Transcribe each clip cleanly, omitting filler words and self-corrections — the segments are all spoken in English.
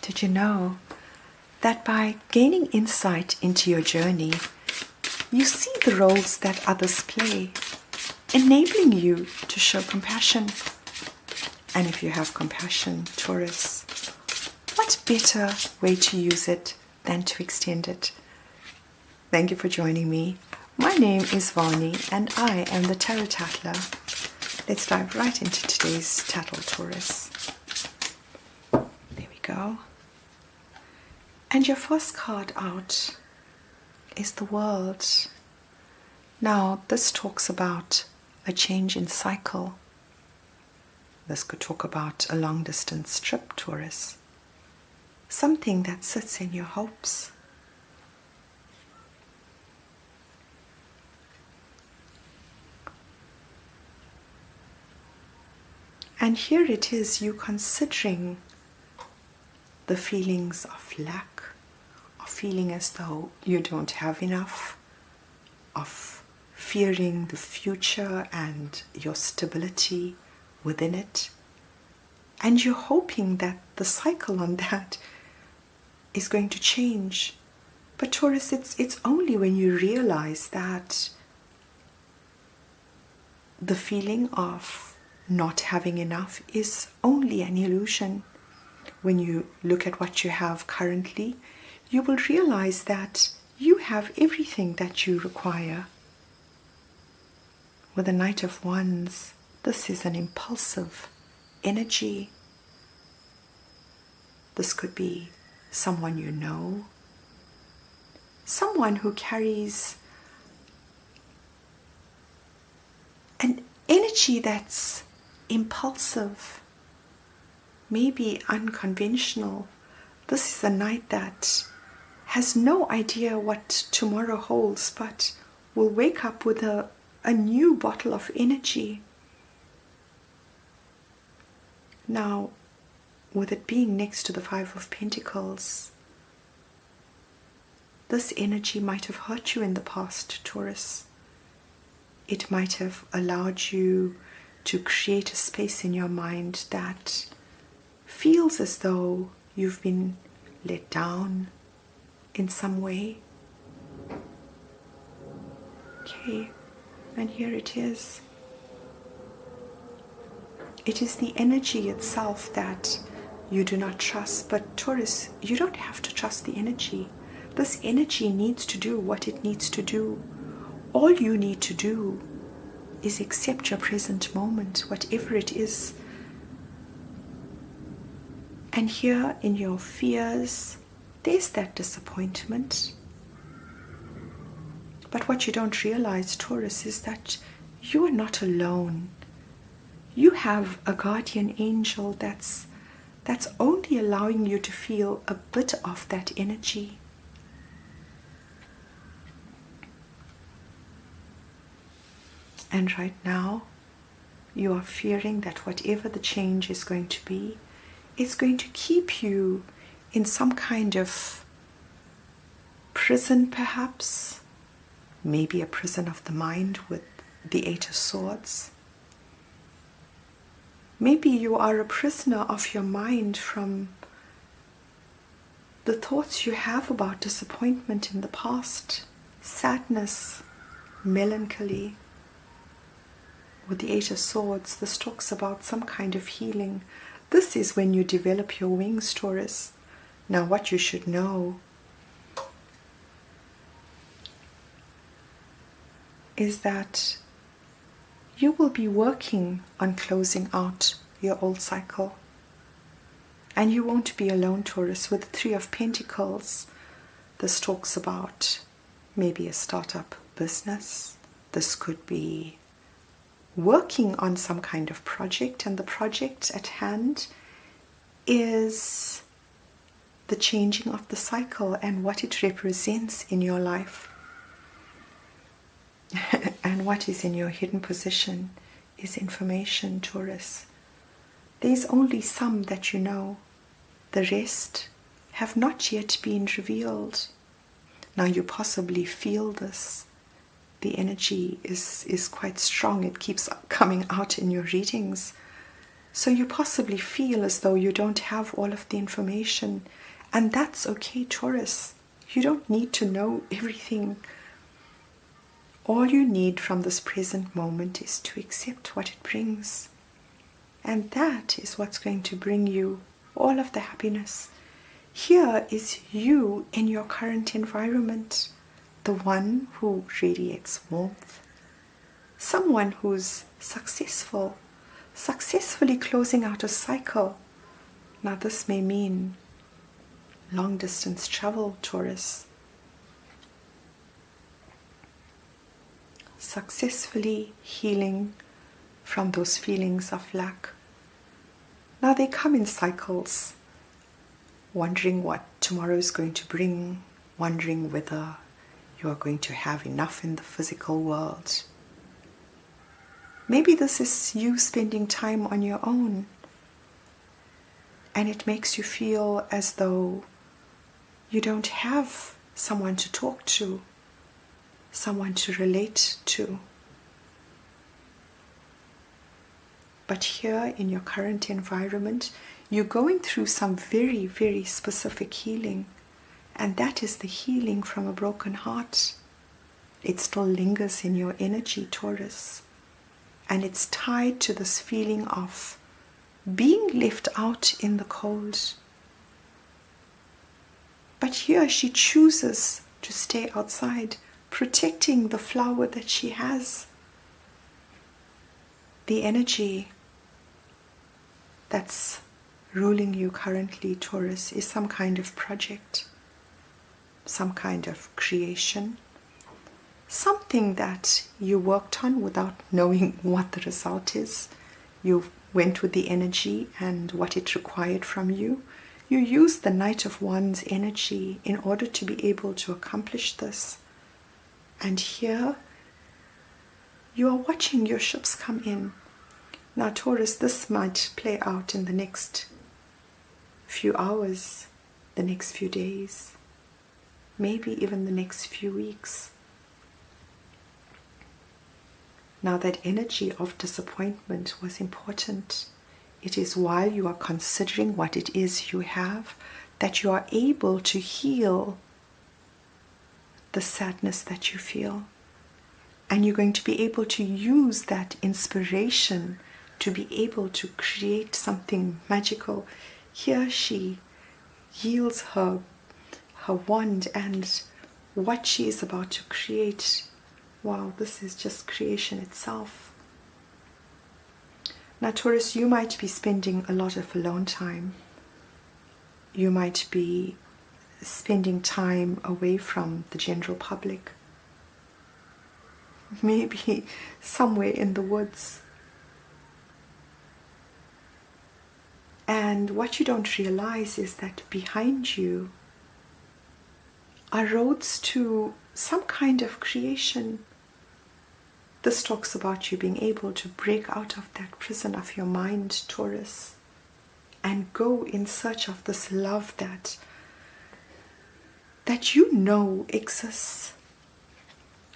Did you know that by gaining insight into your journey, you see the roles that others play, enabling you to show compassion? And if you have compassion, Taurus, what better way to use it than to extend it? Thank you for joining me. My name is Vani and I am the Tarot Tatler. Let's dive right into today's tattle, Taurus. There we go. And your first card out is the World. Now, this talks about a change in cycle. This could talk about a long distance trip, Taurus. Something that sits in your hopes. And here it is, you considering the feelings of lack, of feeling as though you don't have enough, of fearing the future and your stability within it. And you're hoping that the cycle on that is going to change. But Taurus, it's only when you realize that the feeling of not having enough is only an illusion. When you look at what you have currently, you will realize that you have everything that you require. With the Knight of Wands, this is an impulsive energy. This could be someone you know, someone who carries an energy that's impulsive, maybe unconventional. This is a knight that has no idea what tomorrow holds, but will wake up with a new bottle of energy. Now, with it being next to the Five of Pentacles, this energy might have hurt you in the past, Taurus. It might have allowed you to create a space in your mind that feels as though you've been let down in some way. Okay, and here it is. It is the energy itself that you do not trust. But Taurus, you don't have to trust the energy. This energy needs to do what it needs to do. All you need to do is accept your present moment, whatever it is. And here in your fears, there's that disappointment. But what you don't realize, Taurus, is that you are not alone. You have a guardian angel that's only allowing you to feel a bit of that energy. And right now, you are fearing that whatever the change is going to be, it's going to keep you in some kind of prison, perhaps. Maybe a prison of the mind with the Eight of Swords. Maybe you are a prisoner of your mind from the thoughts you have about disappointment in the past, sadness, melancholy. With the Eight of Swords, this talks about some kind of healing. This is when you develop your wings, Taurus. Now, what you should know is that you will be working on closing out your old cycle. And you won't be alone, Taurus. With the Three of Pentacles, this talks about maybe a startup business. This could be working on some kind of project, and the project at hand is the changing of the cycle and what it represents in your life. And what is in your hidden position is information, Taurus. There's only some that you know. The rest have not yet been revealed. Now you possibly feel this. The energy is quite strong. It keeps coming out in your readings. So you possibly feel as though you don't have all of the information, and that's okay, Taurus. You don't need to know everything. All you need from this present moment is to accept what it brings. And that is what's going to bring you all of the happiness. Here is you in your current environment, the one who radiates warmth, someone who's successfully closing out a cycle. Now this may mean long distance travel, Taurus. Successfully healing from those feelings of lack. Now they come in cycles, wondering what tomorrow is going to bring, wondering whether you are going to have enough in the physical world. Maybe this is you spending time on your own, and it makes you feel as though you don't have someone to talk to, someone to relate to. But here in your current environment, you're going through some very, very specific healing. And that is the healing from a broken heart. It still lingers in your energy, Taurus. And it's tied to this feeling of being left out in the cold. But here she chooses to stay outside, protecting the flower that she has. The energy that's ruling you currently, Taurus, is some kind of project, some kind of creation, something that you worked on without knowing what the result is. You went with the energy and what it required from you. You used the Knight of Wands energy in order to be able to accomplish this. And here you are watching your ships come in. Now, Taurus, this might play out in the next few hours, the next few days, maybe even the next few weeks. Now, that energy of disappointment was important. It is while you are considering what it is you have that you are able to heal the sadness that you feel. And you're going to be able to use that inspiration to be able to create something magical. Here she yields her wand, and what she is about to create, wow, this is just creation itself. Now, Taurus, you might be spending a lot of alone time. You might be spending time away from the general public. Maybe somewhere in the woods. And what you don't realize is that behind you are roads to some kind of creation. This talks about you being able to break out of that prison of your mind, Taurus, and go in search of this love that you know exists.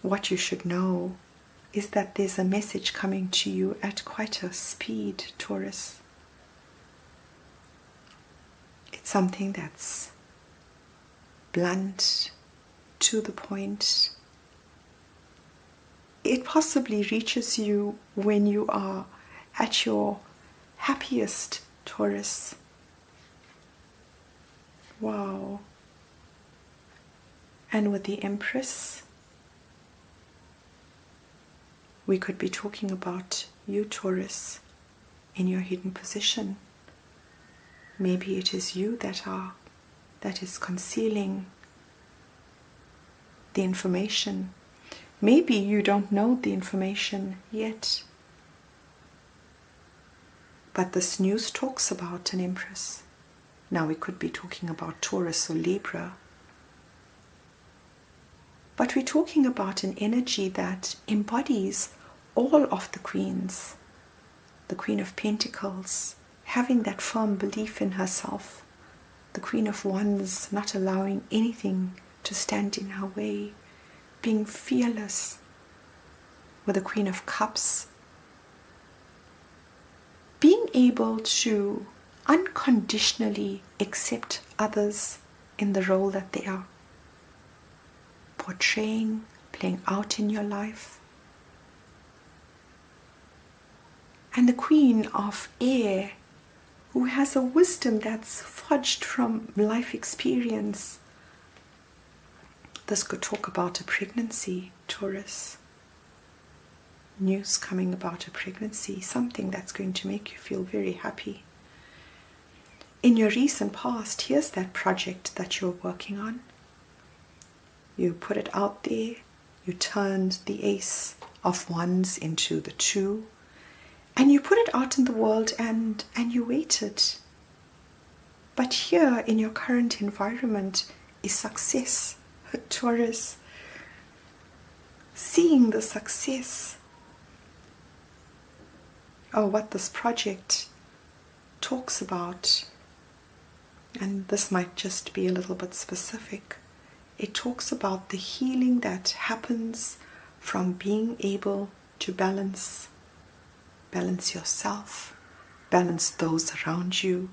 What you should know is that there's a message coming to you at quite a speed, Taurus. It's something that's blunt, to the point. It possibly reaches you when you are at your happiest, Taurus. Wow. And with the Empress, we could be talking about you, Taurus, in your hidden position. Maybe it is you that is concealing the information. Maybe you don't know the information yet. But this news talks about an Empress. Now we could be talking about Taurus or Libra. But we're talking about an energy that embodies all of the queens. The Queen of Pentacles, having that firm belief in herself. The Queen of Wands, not allowing anything to stand in her way. Being fearless. With the Queen of Cups, being able to unconditionally accept others in the role that they are portraying, playing out in your life. And the Queen of Air, who has a wisdom that's forged from life experience. This could talk about a pregnancy, Taurus. News coming about a pregnancy, something that's going to make you feel very happy. In your recent past, here's that project that you're working on. You put it out there, you turned the Ace of Wands into the 2, and you put it out in the world and you waited. But here in your current environment is success, Taurus. Seeing the success. Oh, what this project talks about, and this might just be a little bit specific, it talks about the healing that happens from being able to balance yourself, balance those around you,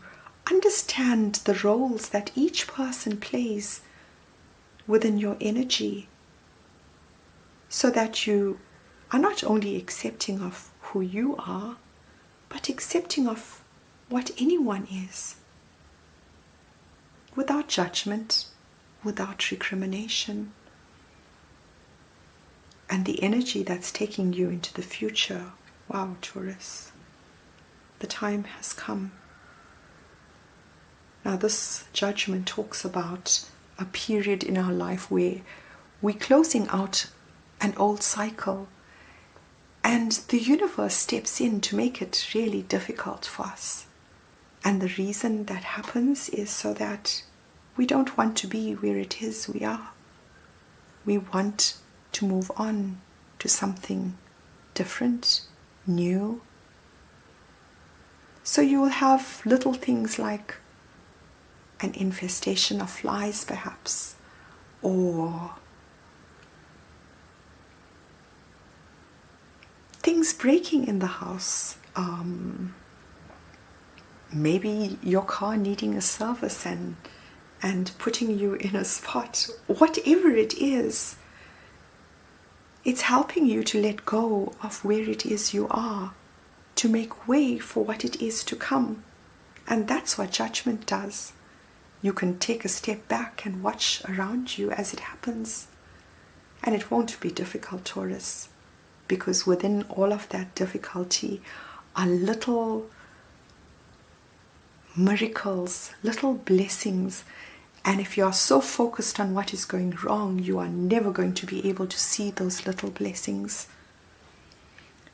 understand the roles that each person plays within your energy, so that you are not only accepting of who you are, but accepting of what anyone is, without judgment, without recrimination. And the energy that's taking you into the future. Wow, Taurus, the time has come. Now this judgment talks about a period in our life where we're closing out an old cycle, and the universe steps in to make it really difficult for us. And the reason that happens is so that we don't want to be where it is we are. We want to move on to something different, new. So you will have little things like an infestation of flies perhaps, or things breaking in the house, maybe your car needing a service and putting you in a spot. Whatever it is, it's helping you to let go of where it is you are, to make way for what it is to come. And that's what judgment does. You can take a step back and watch around you as it happens. And it won't be difficult, Taurus, because within all of that difficulty are little miracles, little blessings. And if you are so focused on what is going wrong, you are never going to be able to see those little blessings.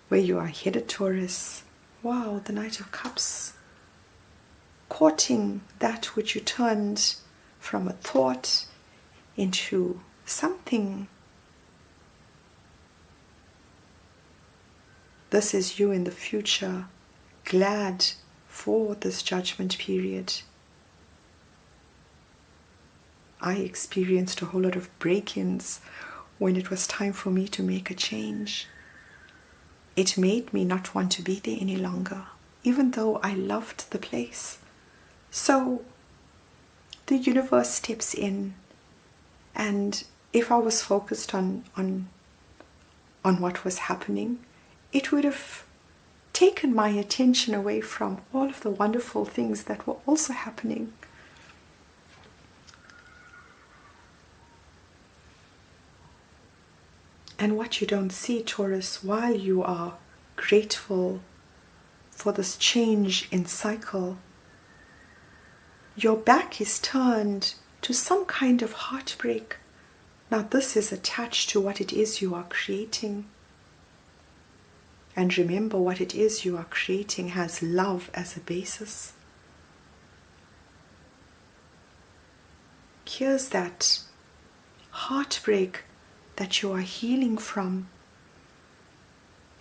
Where you are headed, Taurus. Wow, the Knight of Cups. Courting that which you turned from a thought into something. This is you in the future, glad for this judgment period. I experienced a whole lot of break-ins when it was time for me to make a change. It made me not want to be there any longer, even though I loved the place. So the universe steps in, and if I was focused on what was happening, it would have taken my attention away from all of the wonderful things that were also happening. And what you don't see, Taurus, while you are grateful for this change in cycle, your back is turned to some kind of heartbreak. Now this is attached to what it is you are creating. And remember, what it is you are creating has love as a basis. Here's that heartbreak that you are healing from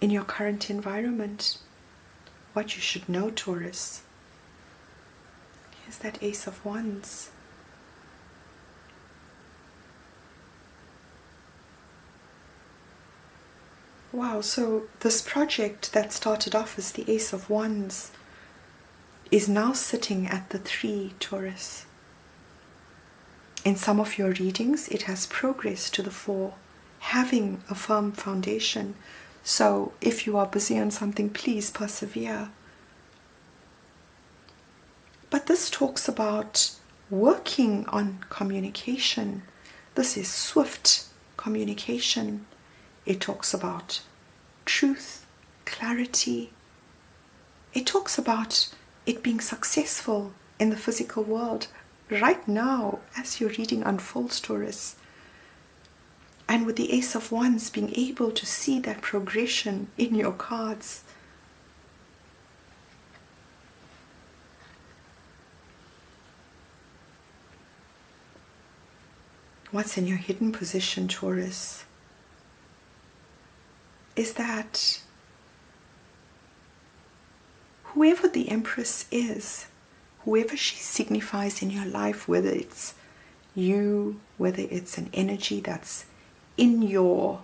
in your current environment. What you should know, Taurus. Here's that Ace of Wands. Wow, so this project that started off as the Ace of Wands is now sitting at the 3, Taurus. In some of your readings, it has progressed to the 4, having a firm foundation. So if you are busy on something, please persevere. But this talks about working on communication. This is swift communication. It talks about truth, clarity. It talks about it being successful in the physical world right now as your reading unfolds, Taurus. And with the Ace of Wands, being able to see that progression in your cards. What's in your hidden position, Taurus, is that whoever the Empress is, whoever she signifies in your life, whether it's you, whether it's an energy that's in your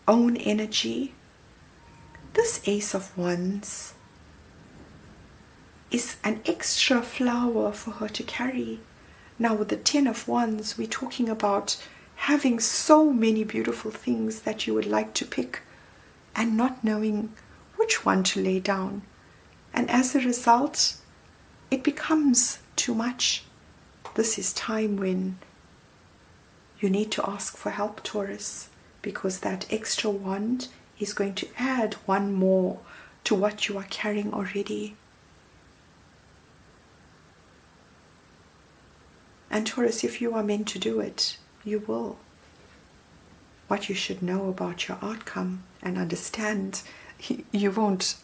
own energy, this Ace of Wands is an extra flower for her to carry. Now with the 10 of Wands, we're talking about having so many beautiful things that you would like to pick and not knowing which one to lay down. And as a result, it becomes too much. This is time when you need to ask for help, Taurus, because that extra wand is going to add one more to what you are carrying already. And Taurus, if you are meant to do it, you will. What you should know about your outcome and understand, you won't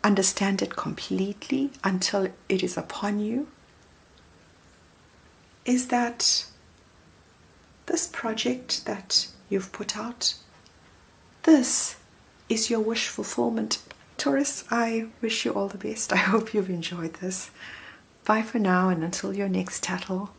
understand it completely until it is upon you, is that this project that you've put out, this is your wish fulfillment. Taurus, I wish you all the best. I hope you've enjoyed this. Bye for now, and until your next tattle.